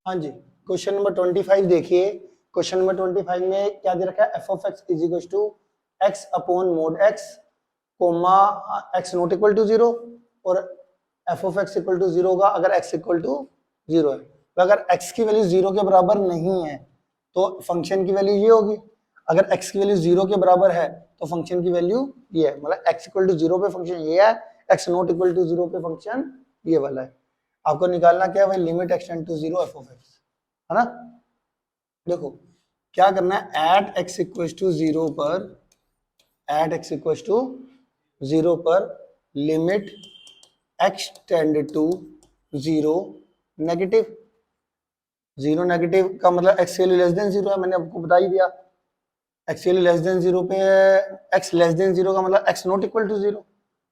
हाँ जी, question number 25 देखिए। Question number 25 में क्या दे रखा है, f of x is equal to x upon mod x comma x not equal to 0 और f of x equal to 0 होगा अगर एक्स इक्वल टू 0 है। तो अगर एक्स की वैल्यू 0 के बराबर नहीं है तो फंक्शन की वैल्यू ये होगी, अगर एक्स की वैल्यू 0 के बराबर है तो फंक्शन की वैल्यू ये है, मतलब एक्स इक्वल टू 0 पे फंक्शन ये है, एक्स नॉट इक्वल टू 0 पे फंक्शन ये वाला है। आपको निकालना क्या है भाई, limit x tend to 0 f of x, है ना। देखो क्या करना है, एट एक्स इक्वल टू 0 पर, एट एक्स इक्वल टू 0 पर limit x tend to 0 negative, 0 negative का मतलब एक्स वैल्यू लेस देन 0 है, मैंने आपको बता ही दिया। एक्स वैल्यू लेस देन 0 पे, एक्स लेस देन 0 का मतलब x not equal to 0,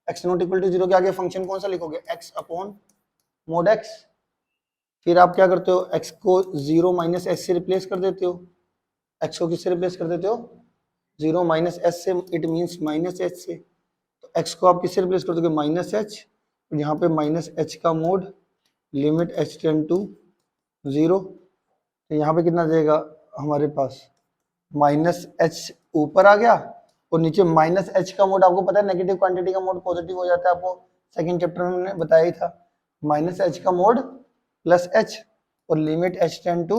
x not equal to 0 के आगे फंक्शन कौन सा लिखोगे, एक्स अपॉन मोड एक्स। फिर आप क्या करते हो, x को 0 माइनस एस से रिप्लेस कर देते हो, x को किससे रिप्लेस कर देते हो, 0 माइनस एस से, इट मींस माइनस एच से। तो x को आप किससे रिप्लेस कर दोगे, माइनस एच, यहाँ पे माइनस एच का mod limit h tend to 0, तो यहाँ पे कितना जाएगा हमारे पास, माइनस एच ऊपर आ गया और नीचे माइनस एच का मोड, आपको पता है नेगेटिव क्वांटिटी का मोड पॉजिटिव हो जाता है, आपको सेकंड चैप्टर में मैंने बताया ही था। माइनस एच का मोड प्लस एच और लिमिट एच टेंड टू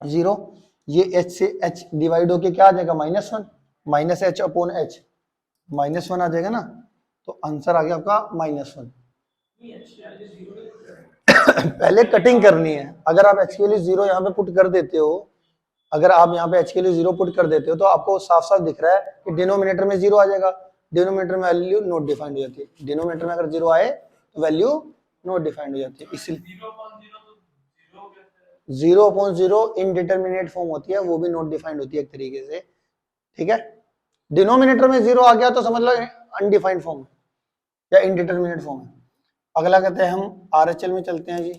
0, ये एच से एच डिवाइड होके क्या आ जाएगा, -1, माइनस एच अपॉन एच -1 आ जाएगा ना, तो आंसर आ गया आपका -1। पहले कटिंग करनी है, अगर आप एच के लिए 0 यहाँ पे पुट कर देते हो, अगर आप यहाँ पे एच के लिए 0 पुट कर देते हो तो आपको साफ साफ दिख रहा है कि डिनोमिनेटर में 0 आ जाएगा, डिनोमिनेटर में वैल्यू नॉट डिफाइंड हो जाती है, डिनोमिनेटर में अगर 0 आए तो वैल्यू नॉट डिफाइंड हो जाती है, इसलिए 0/0 इनडिटरमिनेट फॉर्म होती है, वो भी नॉट डिफाइंड होती है एक तरीके से, ठीक है। डिनोमिनेटर में 0 आ गया तो समझ लो अनडिफाइंड फॉर्म या इनडिटरमिनेट फॉर्म है। अगला कहते हैं हम आरएचएल में चलते हैं जी।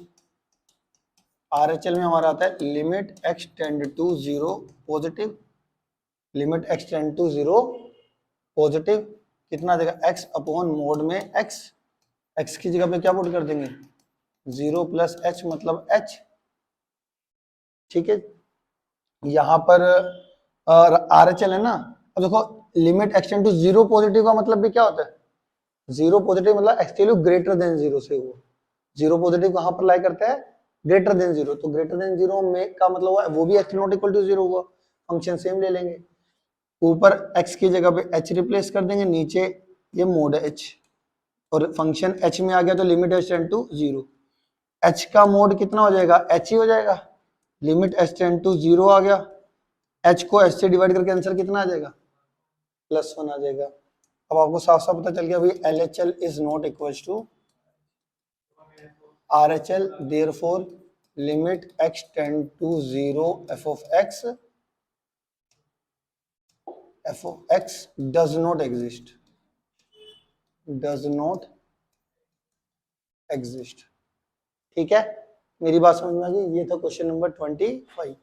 आरएचएल में हमारा आता है limit x tend to 0 positive, limit x tend to 0 positive कितना देगा, एक्स अपॉन मोड में एक्स, एक्स की जगह पे क्या पुट कर देंगे, 0 प्लस एच मतलब एच, ठीक है। यहाँ पर आरएचएल है ना, अब देखो limit x tend to 0 positive का मतलब भी क्या होता है, 0 पॉजिटिव मतलब एक्स की वैल्यू ग्रेटर देन 0 से, वो 0 पॉजिटिव कहां पर लाई करता है, ग्रेटर देन 0, तो ग्रेटर देन 0 में का मतलब वो भी एक्स नॉट इक्वल टू 0 हुआ, फंक्शन सेम ले लेंगे, ऊपर x की जगह पे h रिप्लेस कर देंगे, नीचे ये मोड h और फंक्शन h में आ गया तो limit h tend to 0, h का मोड कितना हो जाएगा, h ही हो जाएगा, लिमिट h टेंड टू 0 आ गया, h को h से डिवाइड करके आंसर कितना आ जाएगा, +1 आ जाएगा। अब आपको साफ साफ पता चल गया भाई LHL is not equal to RHL, therefore limit x tend to 0 f of x does not exist, does not exist, ठीक है। मेरी बात समझ में आ गई, ये था क्वेश्चन नंबर 25।